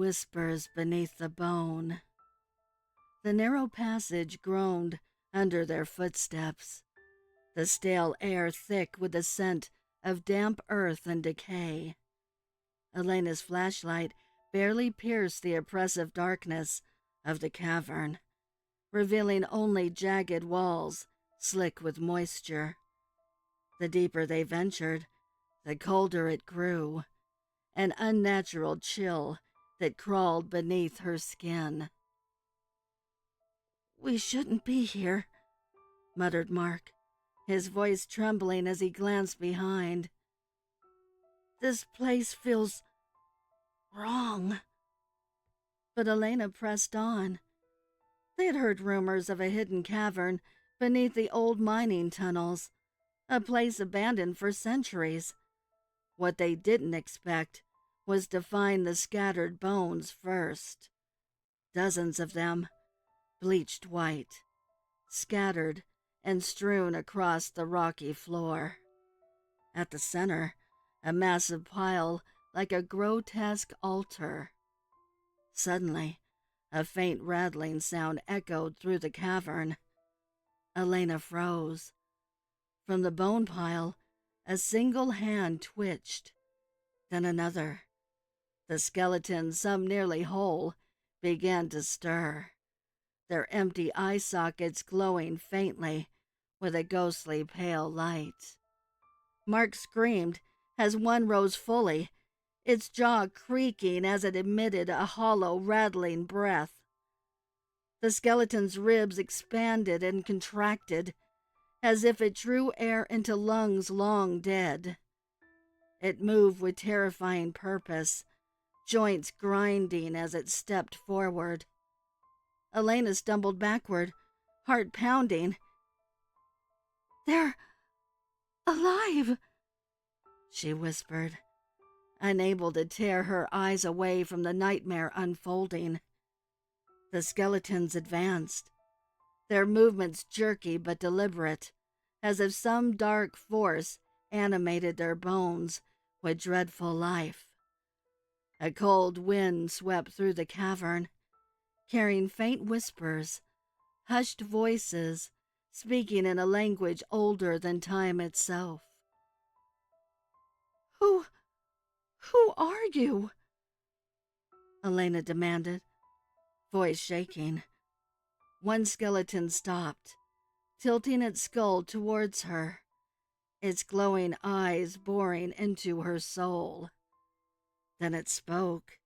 whispers beneath the bone. The narrow passage groaned under their footsteps, the stale air thick with the scent of damp earth and decay. Elena's flashlight barely pierced the oppressive darkness of the cavern, revealing only jagged walls slick with moisture. The deeper they ventured, the colder it grew, an unnatural chill that crawled beneath her skin. "We shouldn't be here," muttered Mark, his voice trembling as he glanced behind. "This place feels wrong." But Elena pressed on. They had heard rumors of a hidden cavern beneath the old mining tunnels, a place abandoned for centuries. What they didn't expect was to find the scattered bones first. Dozens of them, bleached white, scattered and strewn across the rocky floor. At the center, a massive pile like a grotesque altar. Suddenly, a faint rattling sound echoed through the cavern. Elena froze. From the bone pile, a single hand twitched, then another. The skeletons, some nearly whole, began to stir, their empty eye sockets glowing faintly with a ghostly pale light. Mark screamed as one rose fully, its jaw creaking as it emitted a hollow, rattling breath. The skeleton's ribs expanded and contracted, as if it drew air into lungs long dead. It moved with terrifying purpose, joints grinding as it stepped forward. Elena stumbled backward, heart pounding. "They're alive," she whispered, unable to tear her eyes away from the nightmare unfolding. The skeletons advanced, their movements jerky but deliberate, as if some dark force animated their bones with dreadful life. A cold wind swept through the cavern, carrying faint whispers, hushed voices, speaking in a language older than time itself. Who are you?" Elena demanded, voice shaking. One skeleton stopped, tilting its skull towards her, its glowing eyes boring into her soul. Then it spoke,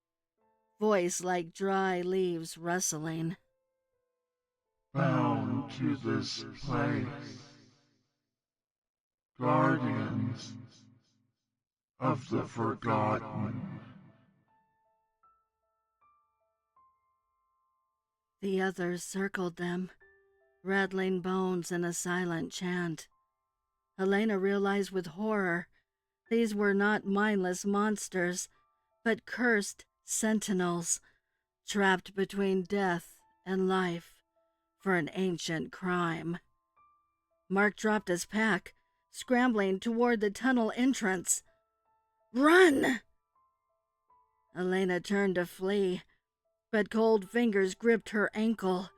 voice like dry leaves rustling. "Bound to this place, guardians of the forgotten." The others circled them, rattling bones in a silent chant. Elena realized with horror these were not mindless monsters, but cursed sentinels, trapped between death and life for an ancient crime. Mark dropped his pack, scrambling toward the tunnel entrance. "Run!" Elena turned to flee, but cold fingers gripped her ankle.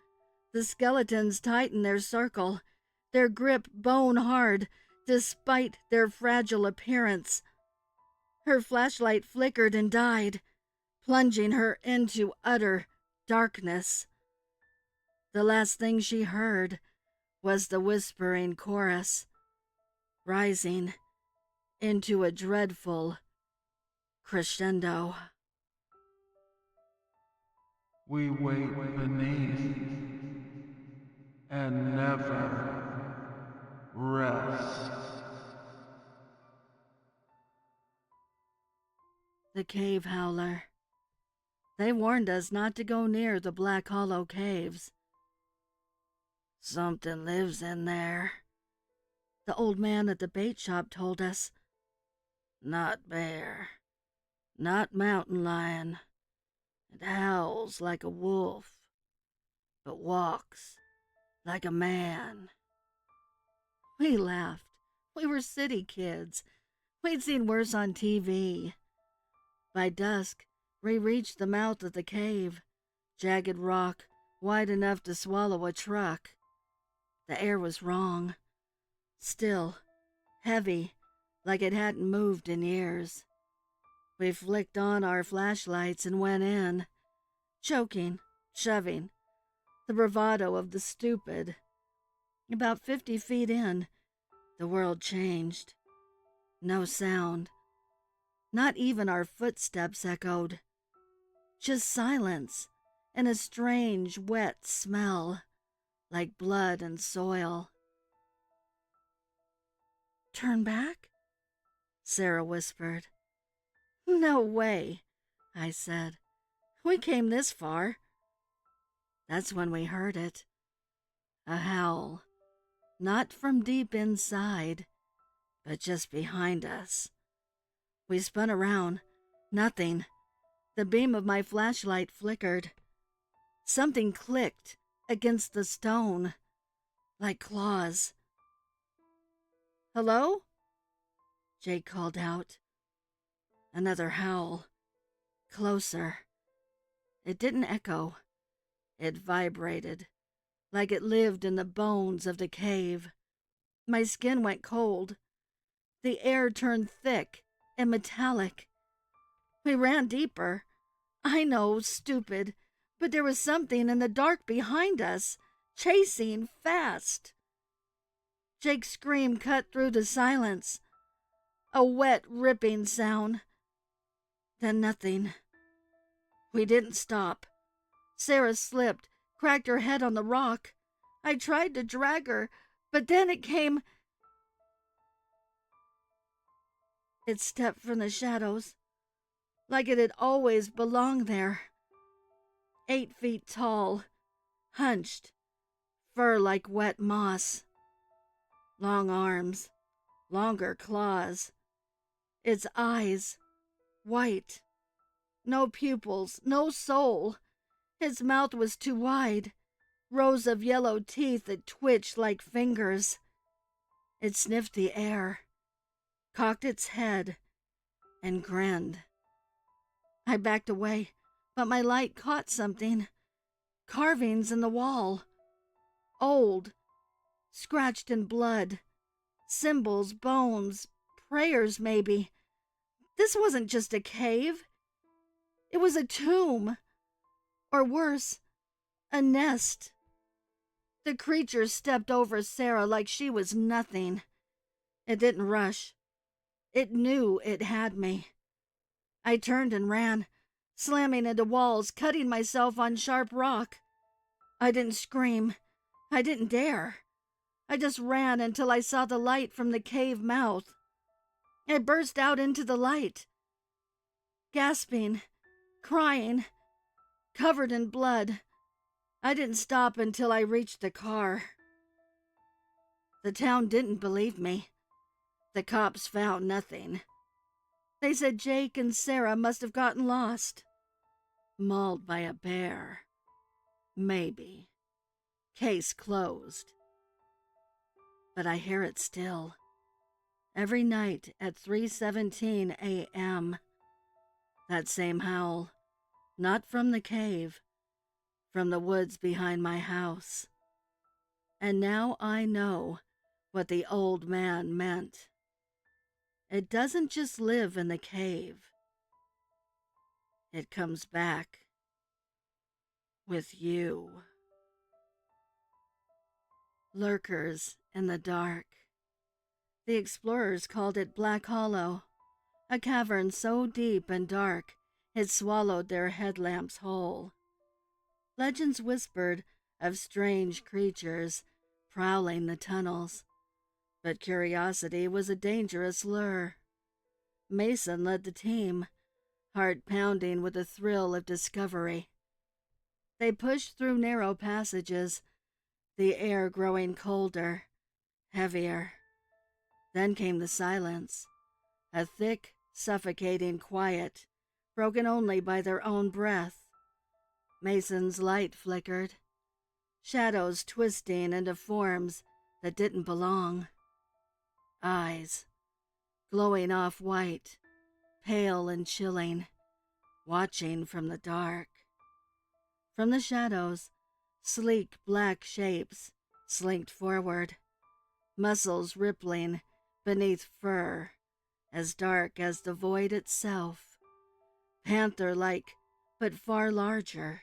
The skeletons tightened their circle, their grip bone-hard, despite their fragile appearance. Her flashlight flickered and died, plunging her into utter darkness. The last thing she heard was the whispering chorus, rising into a dreadful crescendo. "We wait beneath and never rest." The Cave Howler. They warned us not to go near the Black Hollow caves. "Something lives in there," the old man at the bait shop told us. "Not bear, not mountain lion. It howls like a wolf, but walks like a man." We laughed. We were city kids. We'd seen worse on TV. By dusk, We reached the mouth of the cave, jagged rock wide enough to swallow a truck. The air was wrong, still, heavy, like it hadn't moved in years. We flicked on our flashlights and went in, choking, shoving, the bravado of the stupid. About 50 feet in, the world changed. No sound. Not even our footsteps echoed. Just silence and a strange, wet smell, like blood and soil. "Turn back?" Sarah whispered. "No way," I said. "We came this far." That's when we heard it. A howl. Not from deep inside, but just behind us. We spun around. Nothing. The beam of my flashlight flickered. Something clicked against the stone, like claws. "Hello?" Jake called out. Another howl. Closer. It didn't echo. It vibrated, like it lived in the bones of the cave. My skin went cold. The air turned thick and metallic. We ran deeper. I know, stupid, but there was something in the dark behind us, chasing fast. Jake's scream cut through the silence. A wet, ripping sound. Then nothing. We didn't stop. Sarah slipped, cracked her head on the rock. I tried to drag her, but then it came. It stepped from the shadows, like it had always belonged there. 8 feet tall, hunched, fur like wet moss. Long arms, longer claws. Its eyes, white. No pupils, no soul. Its mouth was too wide, rows of yellow teeth that twitched like fingers. It sniffed the air, cocked its head, and grinned. I backed away, but my light caught something. Carvings in the wall. Old, scratched in blood. Symbols, bones, prayers maybe. This wasn't just a cave. It was a tomb. Or worse, a nest. The creature stepped over Sarah like she was nothing. It didn't rush. It knew it had me. I turned and ran, slamming into walls, cutting myself on sharp rock. I didn't scream. I didn't dare. I just ran until I saw the light from the cave mouth. I burst out into the light, gasping, crying, covered in blood. I didn't stop until I reached the car. The town didn't believe me. The cops found nothing. They said Jake and Sarah must have gotten lost. Mauled by a bear. Maybe. Case closed. But I hear it still. Every night at 3:17 a.m. That same howl. Not from the cave. From the woods behind my house. And now I know what the old man meant. It doesn't just live in the cave. It comes back with you. Lurkers in the Dark. The explorers called it Black Hollow, a cavern so deep and dark it swallowed their headlamps whole. Legends whispered of strange creatures prowling the tunnels, but curiosity was a dangerous lure. Mason led the team, heart pounding with the thrill of discovery. They pushed through narrow passages, the air growing colder, heavier. Then came the silence, a thick, suffocating quiet, broken only by their own breath. Mason's light flickered, shadows twisting into forms that didn't belong. Eyes, glowing off-white, pale and chilling, watching from the dark. From the shadows, sleek black shapes slinked forward, muscles rippling beneath fur as dark as the void itself, panther-like but far larger.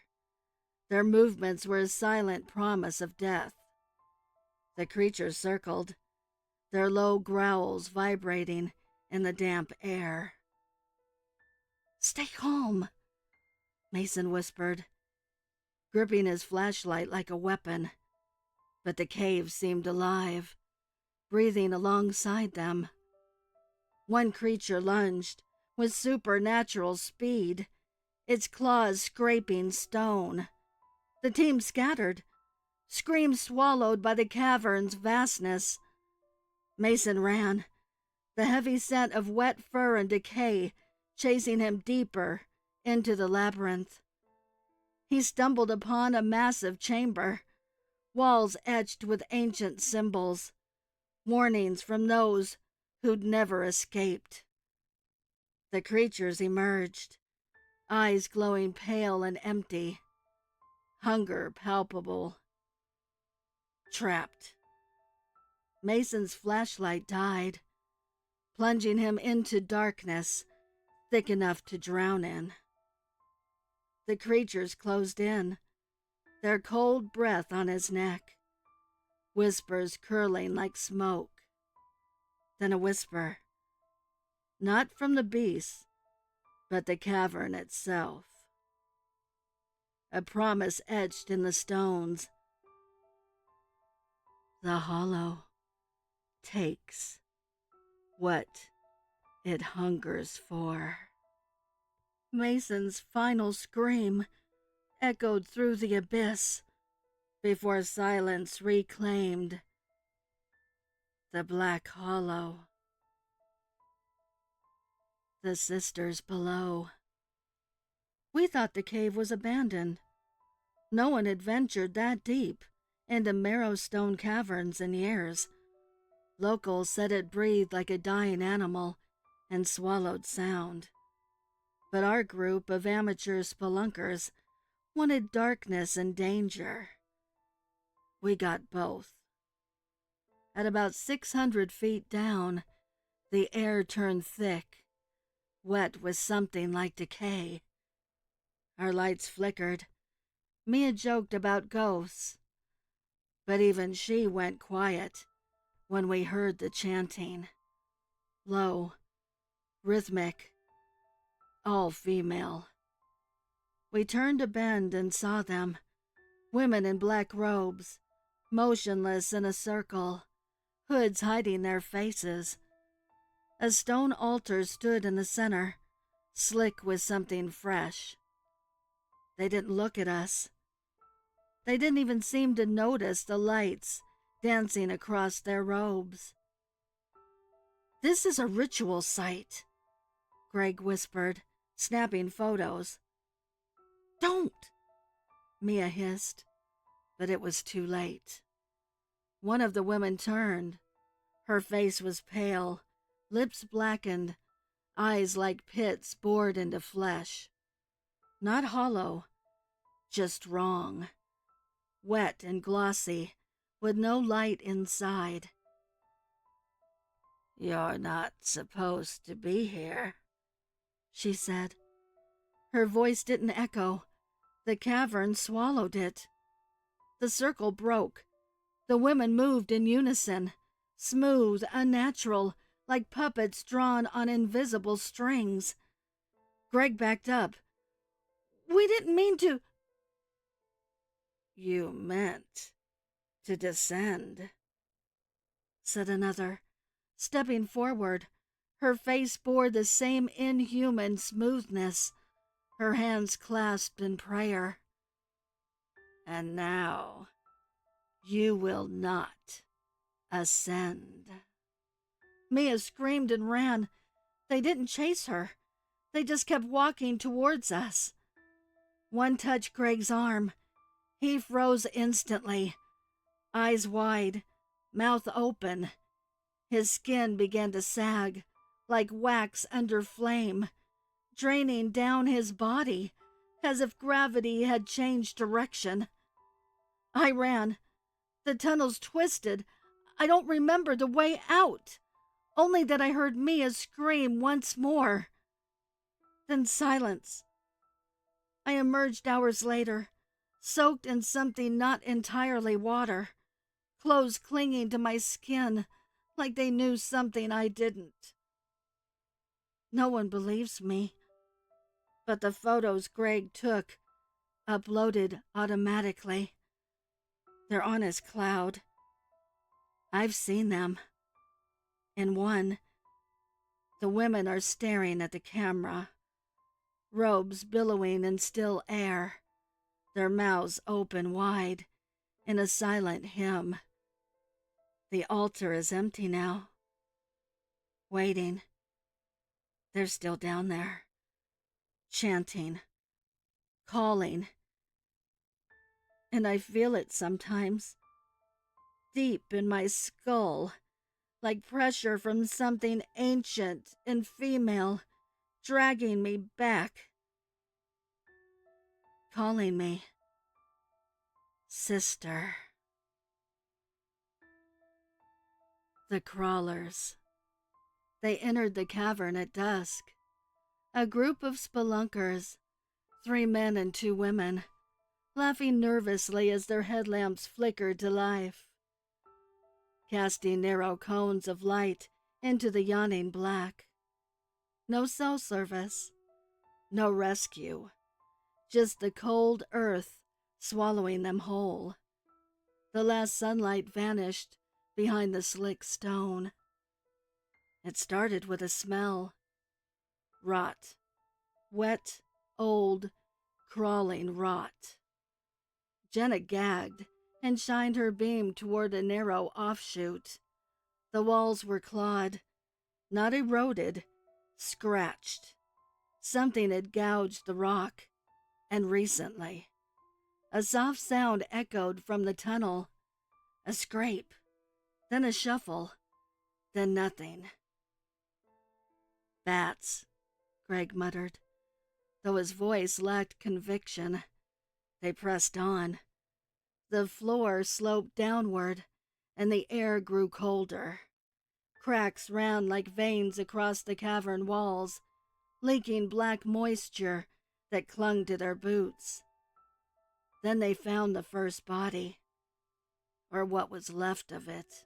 Their movements were a silent promise of death. The creatures circled, their low growls vibrating in the damp air. "Stay calm," Mason whispered, gripping his flashlight like a weapon. But the cave seemed alive, breathing alongside them. One creature lunged with supernatural speed, its claws scraping stone. The team scattered, screams swallowed by the cavern's vastness. Mason ran, the heavy scent of wet fur and decay chasing him deeper into the labyrinth. He stumbled upon a massive chamber, walls etched with ancient symbols, warnings from those who'd never escaped. The creatures emerged, eyes glowing pale and empty, hunger palpable. Trapped. Mason's flashlight died, plunging him into darkness thick enough to drown in. The creatures closed in, their cold breath on his neck, whispers curling like smoke. Then a whisper, not from the beast, but the cavern itself. A promise etched in the stones. The hollow takes what it hungers for. Mason's final scream echoed through the abyss before silence reclaimed the black hollow. The sisters below. We thought the cave was abandoned. No one had ventured that deep into Marrowstone Caverns in years. Locals said it breathed like a dying animal and swallowed sound. But our group of amateur spelunkers wanted darkness and danger. We got both. At about 600 feet down, the air turned thick, wet with something like decay. Our lights flickered. Mia joked about ghosts, but even she went quiet when we heard the chanting. Low, rhythmic, all female. We turned a bend and saw them, women in black robes, motionless in a circle, hoods hiding their faces. A stone altar stood in the center, slick with something fresh. They didn't look at us. They didn't even seem to notice the lights dancing across their robes. "This is a ritual site," Greg whispered, snapping photos. "Don't!" Mia hissed, but it was too late. One of the women turned. Her face was pale, lips blackened, eyes like pits bored into flesh. Not hollow, just wrong. Wet and glossy, with no light inside. "You're not supposed to be here," she said. Her voice didn't echo. The cavern swallowed it. The circle broke. The women moved in unison, smooth, unnatural, like puppets drawn on invisible strings. Greg backed up. "We didn't mean to—" "You meant to descend," said another, stepping forward. Her face bore the same inhuman smoothness, her hands clasped in prayer. "And now you will not ascend." Mia screamed and ran. They didn't chase her. They just kept walking towards us. One touched Greg's arm. He froze instantly, eyes wide, mouth open. His skin began to sag, like wax under flame, draining down his body, as if gravity had changed direction. I ran. The tunnel's twisted. I don't remember the way out, only that I heard Mia scream once more. Then silence. I emerged hours later, soaked in something not entirely water, clothes clinging to my skin like they knew something I didn't. No one believes me, but the photos Greg took, uploaded automatically. They're on his cloud. I've seen them. In one, the women are staring at the camera, robes billowing in still air, their mouths open wide in a silent hymn. The altar is empty now, waiting. They're still down there, chanting, calling. And I feel it sometimes, deep in my skull, like pressure from something ancient and female, dragging me back, calling me sister. The crawlers. They entered the cavern at dusk. A group of spelunkers, 3 men and 2 women, laughing nervously as their headlamps flickered to life, casting narrow cones of light into the yawning black. No cell service, no rescue, just the cold earth swallowing them whole. The last sunlight vanished behind the slick stone. It started with a smell. Rot. Wet, old, crawling rot. Jenna gagged and shined her beam toward a narrow offshoot. The walls were clawed, not eroded, scratched. Something had gouged the rock, and recently. A soft sound echoed from the tunnel. A scrape, then a shuffle, then nothing. Bats, Greg muttered, though his voice lacked conviction. They pressed on. The floor sloped downward, and the air grew colder. Cracks ran like veins across the cavern walls, leaking black moisture that clung to their boots. Then they found the first body, or what was left of it.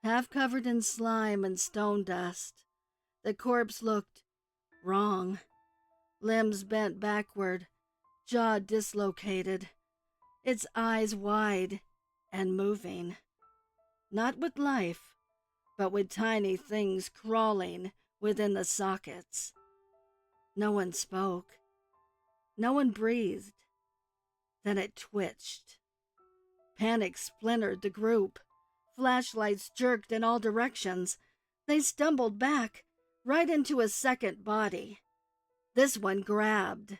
Half covered in slime and stone dust, the corpse looked wrong. Limbs bent backward, jaw dislocated, its eyes wide and moving. Not with life, but with tiny things crawling within the sockets. No one spoke. No one breathed. Then it twitched. Panic splintered the group. Flashlights jerked in all directions. They stumbled back, right into a second body. This one grabbed.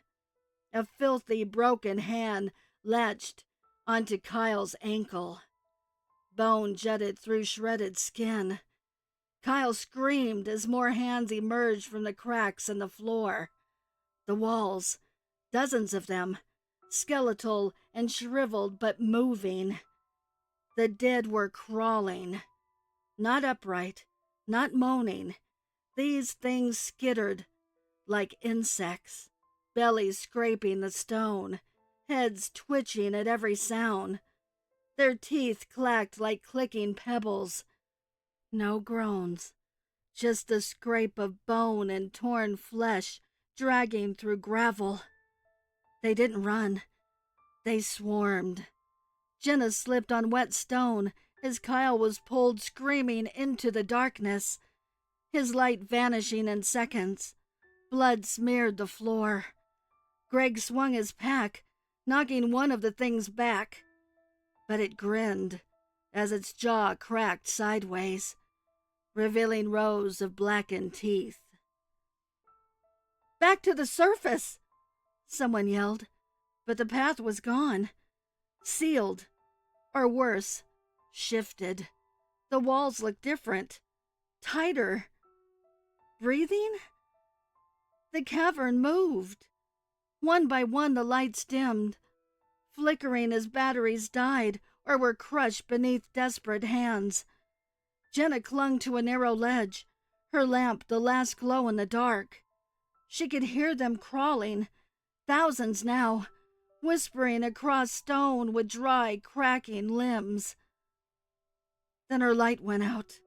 A filthy, broken hand latched onto Kyle's ankle. Bone jutted through shredded skin. Kyle screamed as more hands emerged from the cracks in the floor. The walls, dozens of them, skeletal and shriveled but moving. The dead were crawling. Not upright, not moaning. These things skittered like insects, bellies scraping the stone, heads twitching at every sound. Their teeth clacked like clicking pebbles. No groans, just the scrape of bone and torn flesh dragging through gravel. They didn't run. They swarmed. Jenna slipped on wet stone as Kyle was pulled screaming into the darkness, his light vanishing in seconds. Blood smeared the floor. Greg swung his pack, knocking one of the things back, but it grinned as its jaw cracked sideways, revealing rows of blackened teeth. "Back to the surface!" someone yelled, but the path was gone. Sealed, or worse, shifted. The walls looked different, tighter. Breathing? The cavern moved. One by one the lights dimmed, flickering as batteries died or were crushed beneath desperate hands. Jenna clung to a narrow ledge, her lamp the last glow in the dark. She could hear them crawling, thousands now, whispering across stone with dry, cracking limbs. Then her light went out,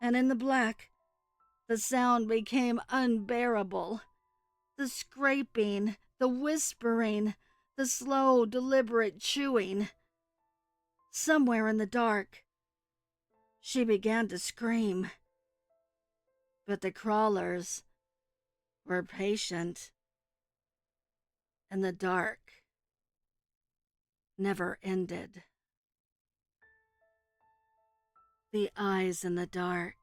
and in the black, the sound became unbearable. The scraping, the whispering, the slow, deliberate chewing. Somewhere in the dark, she began to scream. But the crawlers were patient, and the dark never ended. The eyes in the dark.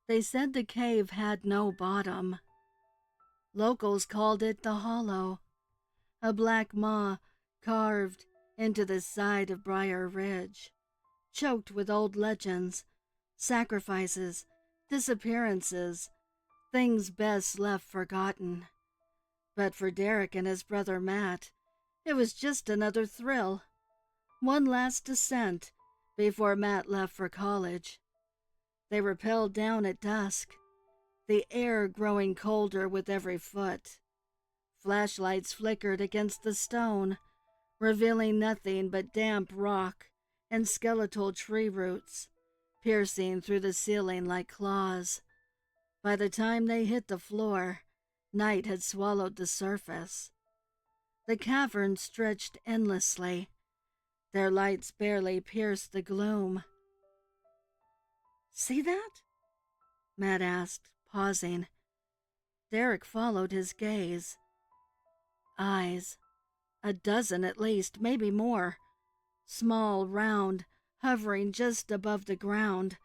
They said the cave had no bottom. Locals called it the Hollow, a black maw carved into the side of Briar Ridge, choked with old legends, sacrifices, disappearances, things best left forgotten. But for Derek and his brother Matt, it was just another thrill. One last descent before Matt left for college. They rappelled down at dusk, the air growing colder with every foot. Flashlights flickered against the stone, revealing nothing but damp rock and skeletal tree roots, piercing through the ceiling like claws. By the time they hit the floor, night had swallowed the surface. The cavern stretched endlessly. Their lights barely pierced the gloom. "See that?" Matt asked, pausing. Derek followed his gaze. Eyes, a dozen at least, maybe more. Small, round, hovering just above the ground,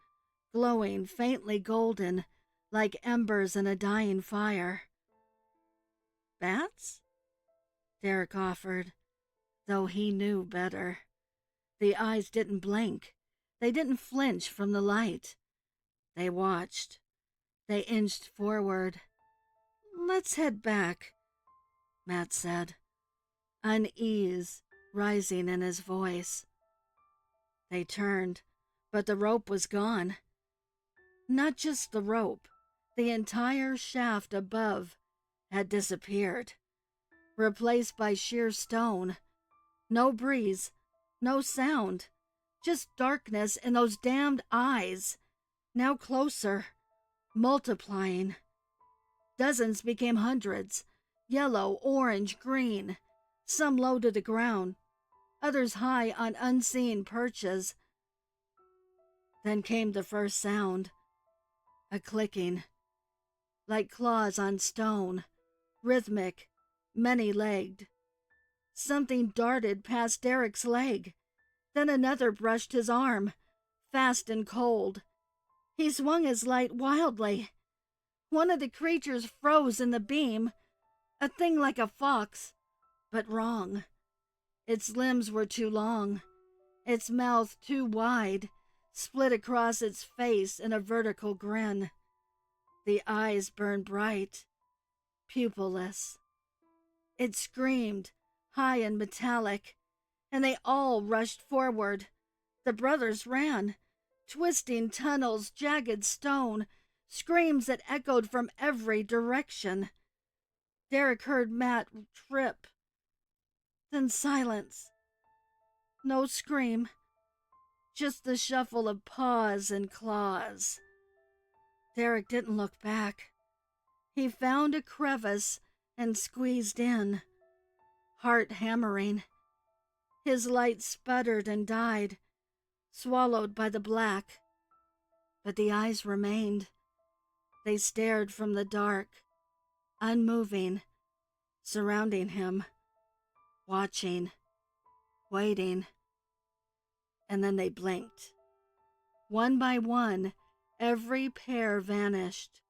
glowing faintly golden, like embers in a dying fire. "Bats?" Derek offered, though he knew better. The eyes didn't blink. They didn't flinch from the light. They watched. They inched forward. "Let's head back," Matt said, unease rising in his voice. They turned, but the rope was gone. Not just the rope. The entire shaft above had disappeared, replaced by sheer stone. No breeze, no sound, just darkness and those damned eyes, now closer, multiplying. Dozens became hundreds, yellow, orange, green, some low to the ground, others high on unseen perches. Then came the first sound, a clicking, like claws on stone, rhythmic, many-legged. Something darted past Derek's leg. Then another brushed his arm, fast and cold. He swung his light wildly. One of the creatures froze in the beam, a thing like a fox, but wrong. Its limbs were too long, its mouth too wide, split across its face in a vertical grin. The eyes burned bright, pupilless. It screamed, high and metallic, and they all rushed forward. The brothers ran, twisting tunnels, jagged stone, screams that echoed from every direction. Derek heard Matt trip. Then silence. No scream, just the shuffle of paws and claws. Derek didn't look back. He found a crevice and squeezed in, heart hammering. His light sputtered and died, swallowed by the black. But the eyes remained. They stared from the dark, unmoving, surrounding him, watching, waiting. And then they blinked. One by one, every pair vanished,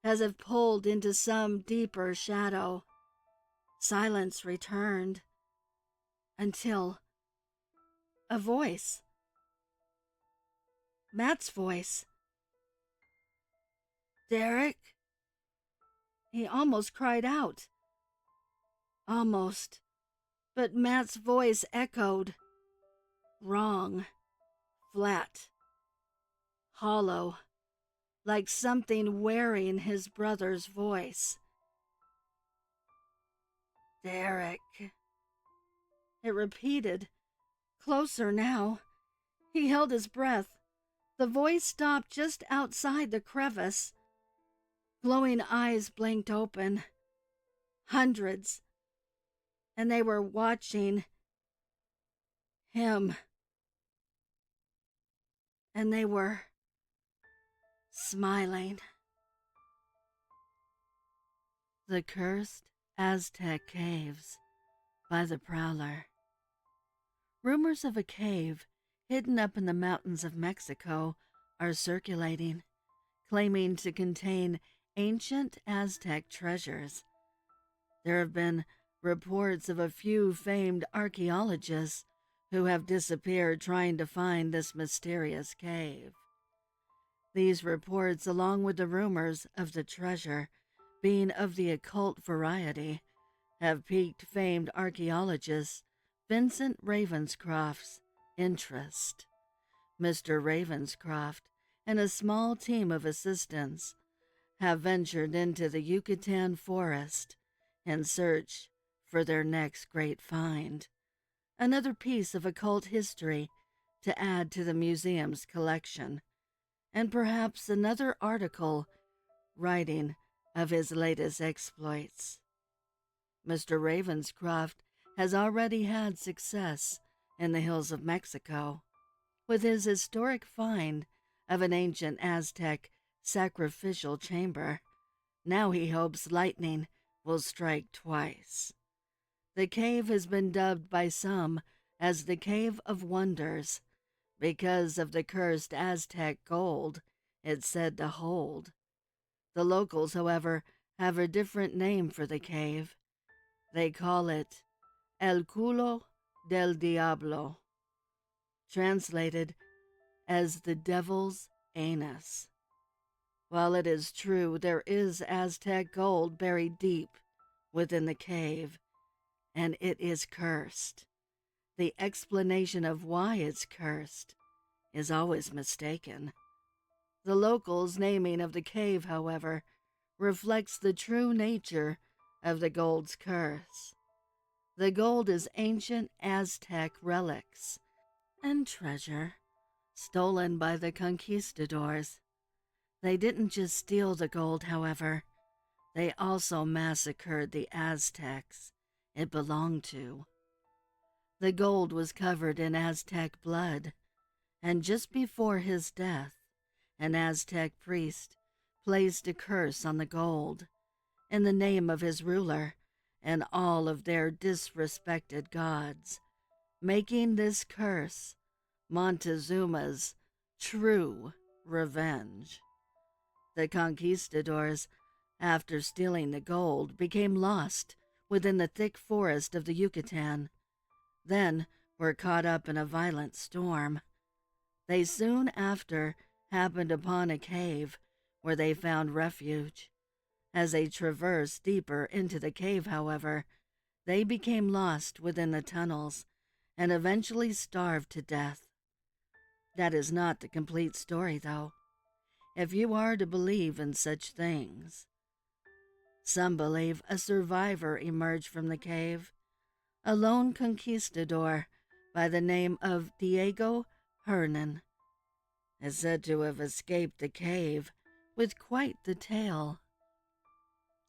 as if pulled into some deeper shadow. Silence returned, until a voice. Matt's voice. "Derek?" He almost cried out. Almost. But Matt's voice echoed. Wrong. Flat. Hollow. Like something wearing his brother's voice. Derek. It repeated. Closer now. He held his breath. The voice stopped just outside the crevice. Glowing eyes blinked open. Hundreds. And they were watching him. And they were smiling. The Cursed Aztec Caves by the Prowler. Rumors of a cave hidden up in the mountains of Mexico are circulating, claiming to contain ancient Aztec treasures. There have been reports of a few famed archaeologists who have disappeared trying to find this mysterious cave. These reports, along with the rumors of the treasure being of the occult variety, have piqued famed archaeologist Vincent Ravenscroft's interest. Mr. Ravenscroft and a small team of assistants have ventured into the Yucatan forest in search for their next great find, another piece of occult history to add to the museum's collection, and perhaps another article writing of his latest exploits. Mr. Ravenscroft has already had success in the hills of Mexico with his historic find of an ancient Aztec sacrificial chamber. Now he hopes lightning will strike twice. The cave has been dubbed by some as the Cave of Wonders because of the cursed Aztec gold it's said to hold. The locals, however, have a different name for the cave. They call it El Culo del Diablo, translated as the Devil's Anus. While it is true there is Aztec gold buried deep within the cave, and it is cursed, the explanation of why it's cursed is always mistaken. The locals' naming of the cave, however, reflects the true nature of the gold's curse. The gold is ancient Aztec relics and treasure stolen by the conquistadors. They didn't just steal the gold, however. They also massacred the Aztecs it belonged to. The gold was covered in Aztec blood, and just before his death, an Aztec priest placed a curse on the gold in the name of his ruler and all of their disrespected gods, making this curse Montezuma's true revenge. The conquistadors, after stealing the gold, became lost within the thick forest of the Yucatan, then were caught up in a violent storm. They soon after happened upon a cave where they found refuge. As they traversed deeper into the cave, however, they became lost within the tunnels and eventually starved to death. That is not the complete story, though, if you are to believe in such things. Some believe a survivor emerged from the cave, a lone conquistador by the name of Diego Hernan, is said to have escaped the cave with quite the tale.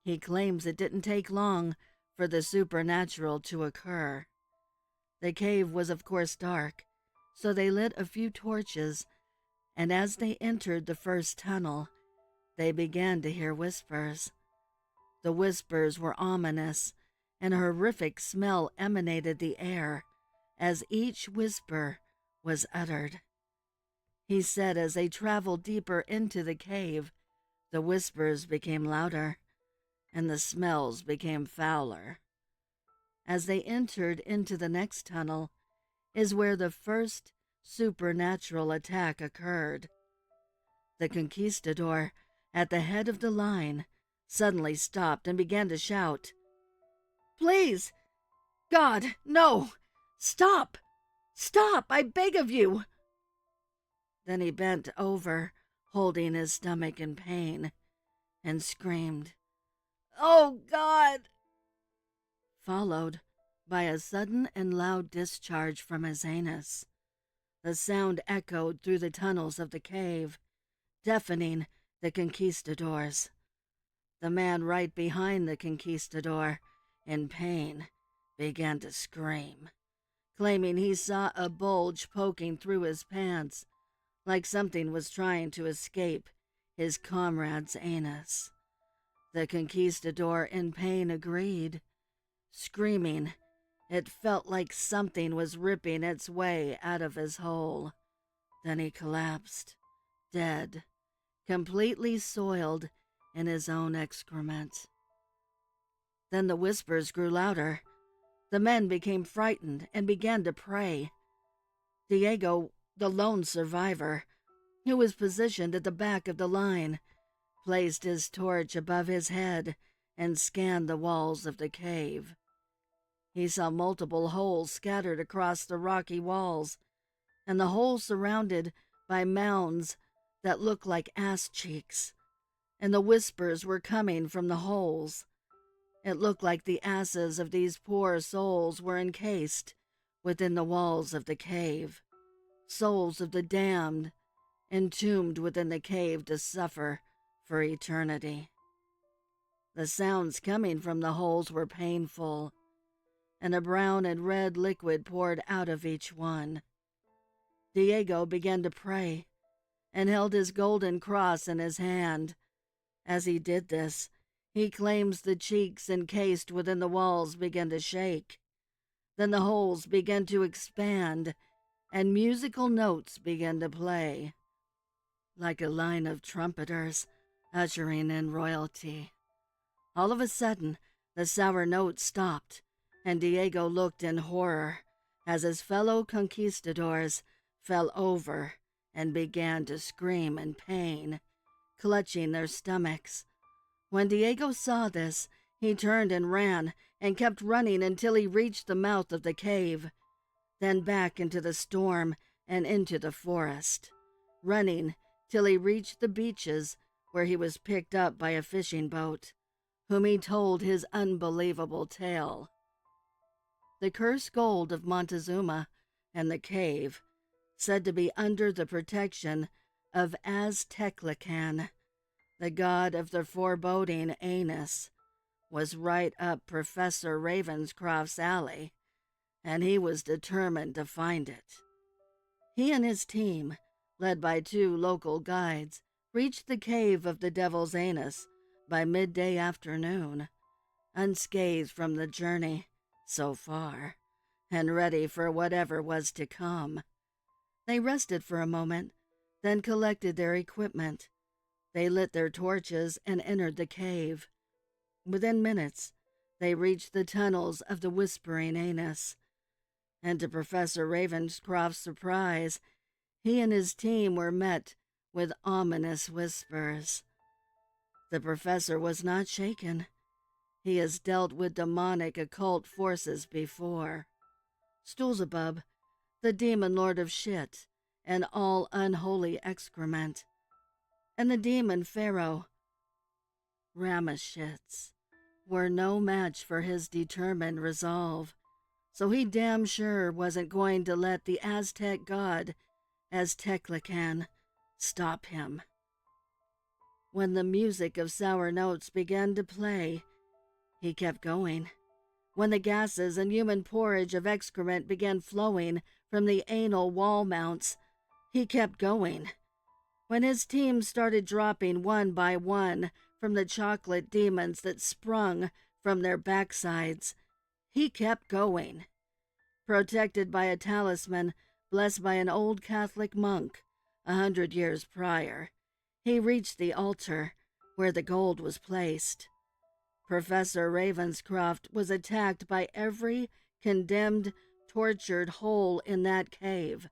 He claims it didn't take long for the supernatural to occur. The cave was of course dark, so they lit a few torches, and as they entered the first tunnel, they began to hear whispers. The whispers were ominous, and a horrific smell emanated the air as each whisper was uttered. He said as they traveled deeper into the cave, the whispers became louder, and the smells became fouler. As they entered into the next tunnel is where the first supernatural attack occurred. The conquistador, at the head of the line, suddenly stopped and began to shout, "Please! God, no! Stop! Stop! I beg of you!" Then he bent over, holding his stomach in pain, and screamed, "Oh, God!" Followed by a sudden and loud discharge from his anus. The sound echoed through the tunnels of the cave, deafening the conquistadors. The man right behind the conquistador, in pain, began to scream, claiming he saw a bulge poking through his pants, like something was trying to escape his comrade's anus. The conquistador in pain agreed, screaming. It felt like something was ripping its way out of his hole. Then he collapsed, dead, completely soiled in his own excrement. Then the whispers grew louder. The men became frightened and began to pray. Diego, the lone survivor, who was positioned at the back of the line, placed his torch above his head and scanned the walls of the cave. He saw multiple holes scattered across the rocky walls, and the holes surrounded by mounds that looked like ass cheeks, and the whispers were coming from the holes. It looked like the asses of these poor souls were encased within the walls of the cave, souls of the damned, entombed within the cave to suffer for eternity. The sounds coming from the holes were painful, and a brown and red liquid poured out of each one. Diego began to pray and held his golden cross in his hand. As he did this, he claims the cheeks encased within the walls began to shake. Then the holes began to expand, and musical notes began to play, like a line of trumpeters ushering in royalty. All of a sudden, the sour notes stopped, and Diego looked in horror as his fellow conquistadors fell over and began to scream in pain, clutching their stomachs. When Diego saw this, he turned and ran, and kept running until he reached the mouth of the cave, then back into the storm and into the forest, running till he reached the beaches, where he was picked up by a fishing boat, whom he told his unbelievable tale. The cursed gold of Montezuma and the cave, said to be under the protection of Aztec, the god of the foreboding anus, was right up Professor Ravenscroft's alley, and he was determined to find it. He and his team, led by 2 local guides, reached the cave of the Devil's Anus by midday afternoon, unscathed from the journey so far, and ready for whatever was to come. They rested for a moment, then collected their equipment. They lit their torches and entered the cave. Within minutes, they reached the tunnels of the Whispering Anus, and to Professor Ravenscroft's surprise, he and his team were met with ominous whispers. The professor was not shaken. He has dealt with demonic occult forces before. Stoolzebub, the demon lord of shit and all unholy excrement, and the demon pharaoh, Rameshits, were no match for his determined resolve, so he damn sure wasn't going to let the Aztec god, Azteclacan, stop him. When the music of sour notes began to play, he kept going. When the gases and human porridge of excrement began flowing from the anal wall mounts, he kept going. When his team started dropping one by one from the chocolate demons that sprung from their backsides, he kept going. Protected by a talisman blessed by an old Catholic monk 100 years prior, he reached the altar where the gold was placed. Professor Ravenscroft was attacked by every condemned, tortured hole in that cave.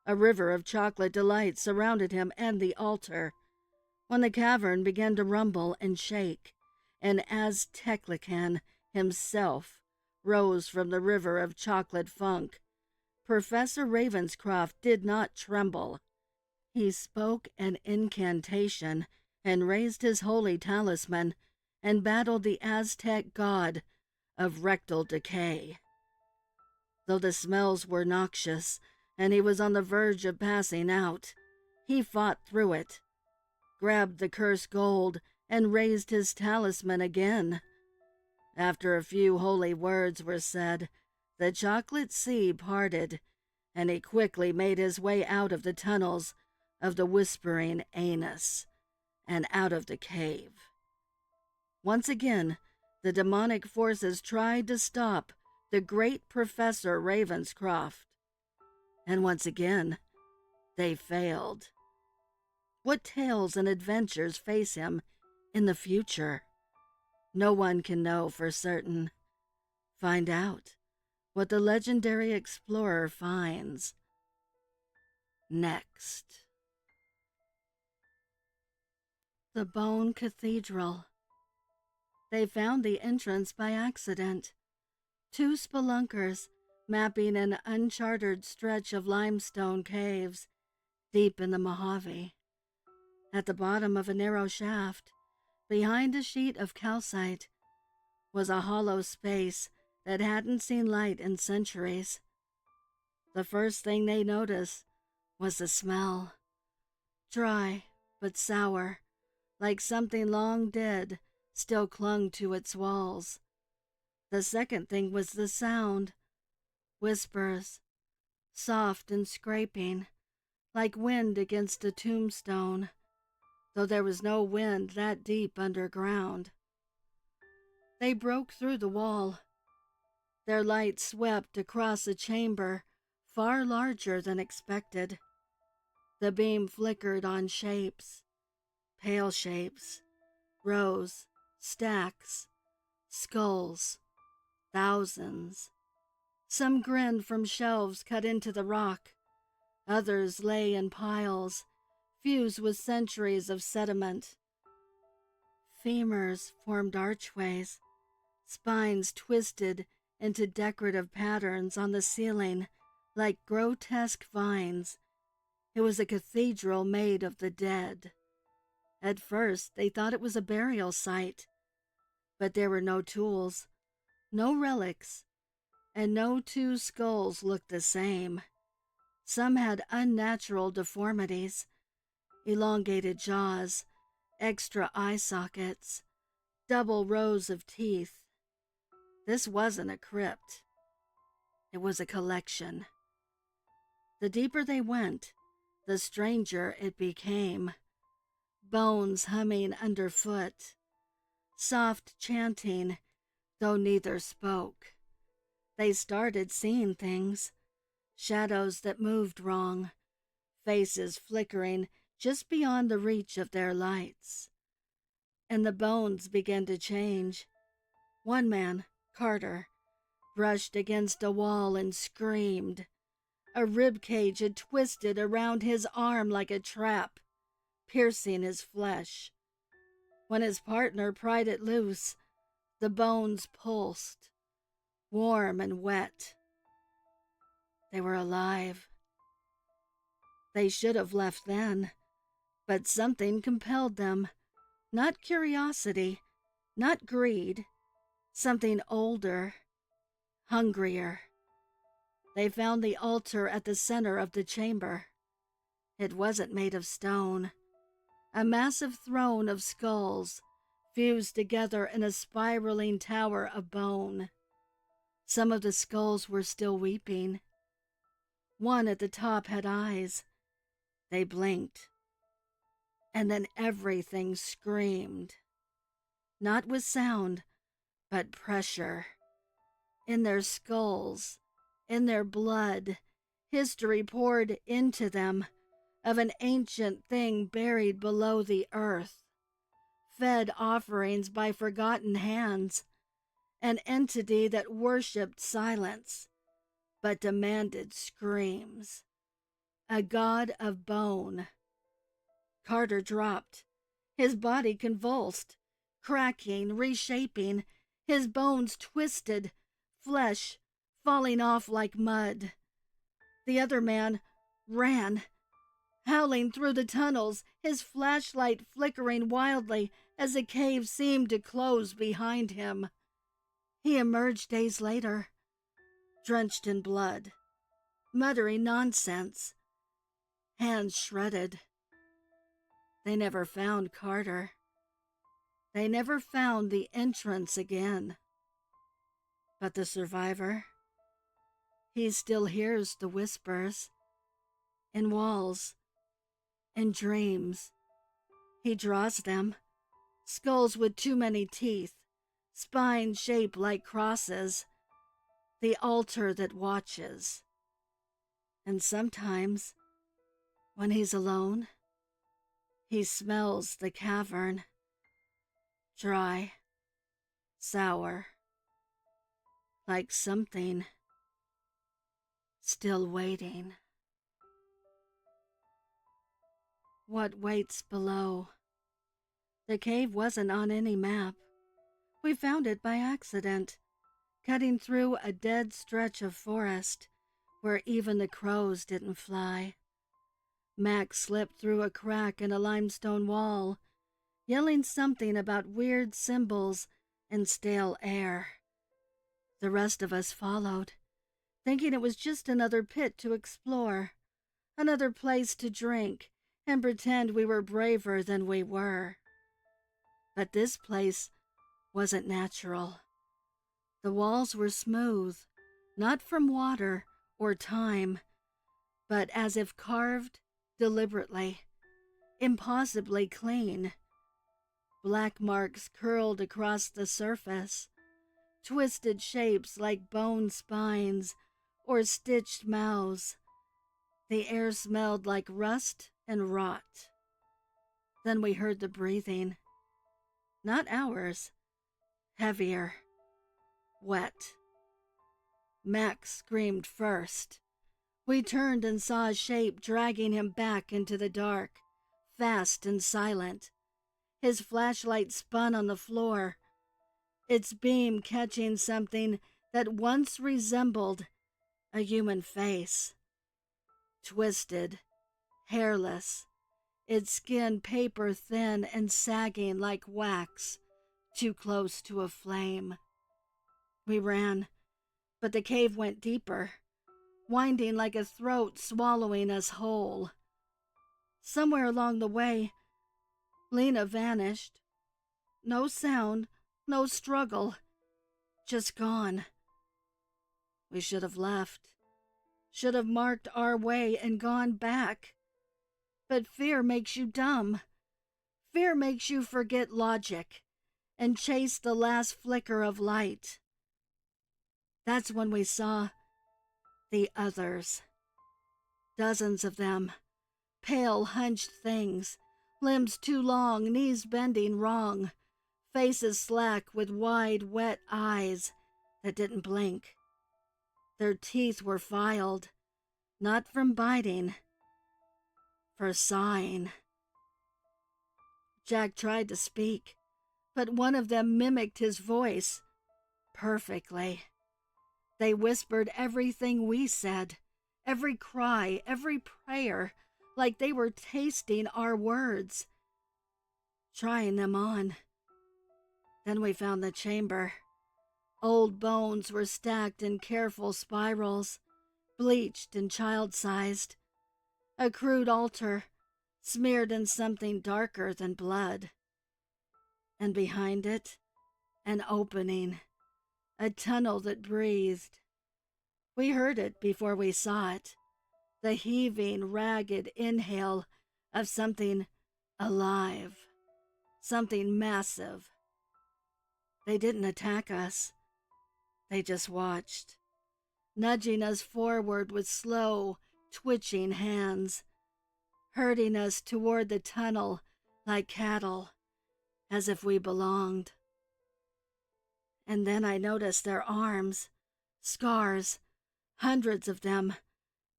A river of chocolate delight surrounded him and the altar. When the cavern began to rumble and shake, and Aztec himself rose from the river of chocolate funk, Professor Ravenscroft did not tremble. He spoke an incantation and raised his holy talisman and battled the Aztec god of rectal decay. Though the smells were noxious and he was on the verge of passing out, he fought through it, grabbed the cursed gold, and raised his talisman again. After a few holy words were said, the chocolate sea parted, and he quickly made his way out of the tunnels of the whispering anus and out of the cave. Once again, the demonic forces tried to stop the great Professor Ravenscroft, and once again, they failed. What tales and adventures face him in the future? No one can know for certain. Find out what the legendary explorer finds next. The Bone Cathedral. They found the entrance by accident. Two spelunkers mapping an uncharted stretch of limestone caves deep in the Mojave. At the bottom of a narrow shaft, behind a sheet of calcite, was a hollow space that hadn't seen light in centuries. The first thing they noticed was the smell. Dry but sour, like something long dead still clung to its walls. The second thing was the sound. Whispers, soft and scraping, like wind against a tombstone, though there was no wind that deep underground. They broke through the wall. Their light swept across a chamber far larger than expected. The beam flickered on shapes, pale shapes, rows, stacks, skulls, thousands. Some grinned from shelves cut into the rock. Others lay in piles, fused with centuries of sediment. Femurs formed archways, spines twisted into decorative patterns on the ceiling like grotesque vines. It was a cathedral made of the dead. At first, they thought it was a burial site, but there were no tools, no relics, and no two skulls looked the same. Some had unnatural deformities, elongated jaws, extra eye sockets, double rows of teeth. This wasn't a crypt. It was a collection. The deeper they went, the stranger it became. Bones humming underfoot, soft chanting, though neither spoke. They started seeing things, shadows that moved wrong, faces flickering just beyond the reach of their lights. And the bones began to change. One man, Carter, brushed against a wall and screamed. A rib cage had twisted around his arm like a trap, piercing his flesh. When his partner pried it loose, the bones pulsed, warm and wet. They were alive. They should have left then, but something compelled them. Not curiosity, not greed, something older, hungrier. They found the altar at the center of the chamber. It wasn't made of stone. A massive throne of skulls, fused together in a spiraling tower of bone. Some of the skulls were still weeping. One at the top had eyes. They blinked. And then everything screamed. Not with sound, but pressure. In their skulls, in their blood, history poured into them of an ancient thing buried below the earth, fed offerings by forgotten hands, an entity that worshipped silence, but demanded screams. A god of bone. Carter dropped. His body convulsed, cracking, reshaping, his bones twisted, flesh falling off like mud. The other man ran, howling through the tunnels, his flashlight flickering wildly as the cave seemed to close behind him. He emerged days later, drenched in blood, muttering nonsense, hands shredded. They never found Carter. They never found the entrance again. But the survivor, he still hears the whispers in walls, in dreams. He draws them, skulls with too many teeth, spines shaped like crosses, the altar that watches. And sometimes, when he's alone, he smells the cavern, dry, sour, like something still waiting. What waits below? The cave wasn't on any map. We found it by accident, cutting through a dead stretch of forest where even the crows didn't fly. Max slipped through a crack in a limestone wall, yelling something about weird symbols and stale air. The rest of us followed, thinking it was just another pit to explore, another place to drink and pretend we were braver than we were. But this place wasn't natural. The walls were smooth, not from water or time, but as if carved deliberately, impossibly clean. Black marks curled across the surface, twisted shapes like bone spines or stitched mouths. The air smelled like rust and rot. Then we heard the breathing. Not ours. Heavier. Wet. Max screamed first. We turned and saw a shape dragging him back into the dark, fast and silent. His flashlight spun on the floor, its beam catching something that once resembled a human face. Twisted, hairless, its skin paper thin and sagging like wax, too close to a flame. We ran, but the cave went deeper, winding like a throat swallowing us whole. Somewhere along the way, Lena vanished. No sound, no struggle, just gone. We should have left, should have marked our way and gone back. But fear makes you dumb. Fear makes you forget logic and chase the last flicker of light. That's when we saw the others. Dozens of them, pale, hunched things, limbs too long, knees bending wrong, faces slack with wide, wet eyes that didn't blink. Their teeth were filed, not from biting, for sawing. Jack tried to speak, but one of them mimicked his voice perfectly. They whispered everything we said, every cry, every prayer, like they were tasting our words, trying them on. Then we found the chamber. Old bones were stacked in careful spirals, bleached and child-sized. A crude altar, smeared in something darker than blood. And behind it, an opening, a tunnel that breathed. We heard it before we saw it, the heaving, ragged inhale of something alive, something massive. They didn't attack us. They just watched, nudging us forward with slow, twitching hands, herding us toward the tunnel like cattle, as if we belonged. And then I noticed their arms, scars, hundreds of them,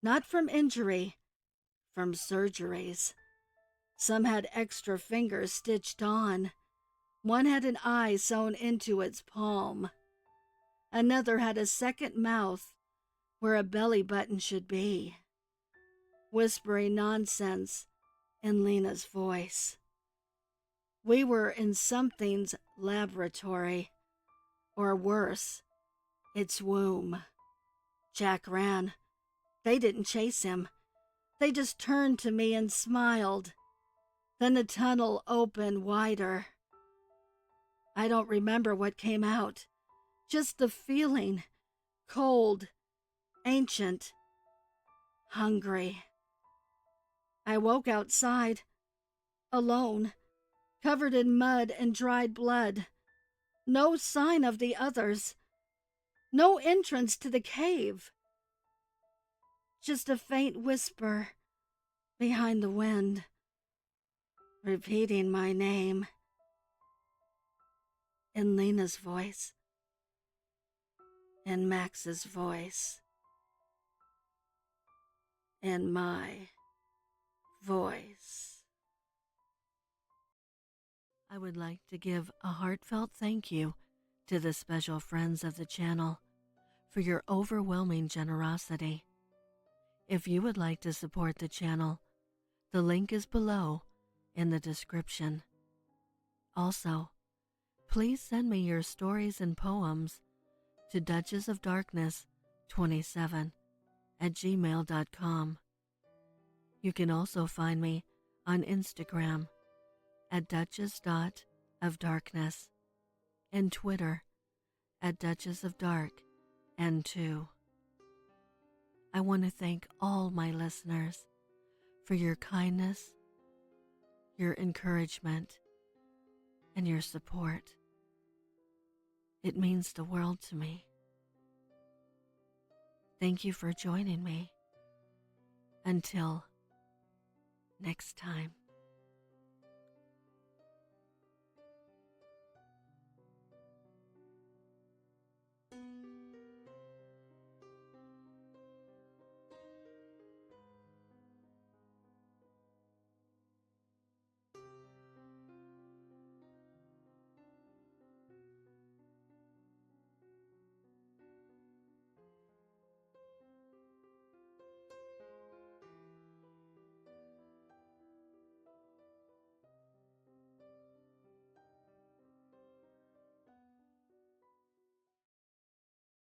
not from injury, from surgeries. Some had extra fingers stitched on, One had an eye sewn into its palm. Another had a second mouth where a belly button should be, whispering nonsense in Lena's voice. We were in something's laboratory, or worse, its womb. Jack ran. They didn't chase him. They just turned to me and smiled. Then the tunnel opened wider. I don't remember what came out, just the feeling, cold, ancient, hungry. I woke outside, alone, covered in mud and dried blood. No sign of the others. No entrance to the cave. Just a faint whisper behind the wind, repeating my name. In Lena's voice. In Max's voice. In my voice. I would like to give a heartfelt thank you to the special friends of the channel for your overwhelming generosity. If you would like to support the channel, the link is below in the description. Also, please send me your stories and poems to duchessofdarkness27@gmail.com. You can also find me on Instagram at duchess.ofdarkness and Twitter at duchessofdarkn2. I want to thank all my listeners for your kindness, your encouragement, and your support. It means the world to me. Thank you for joining me. Until next time.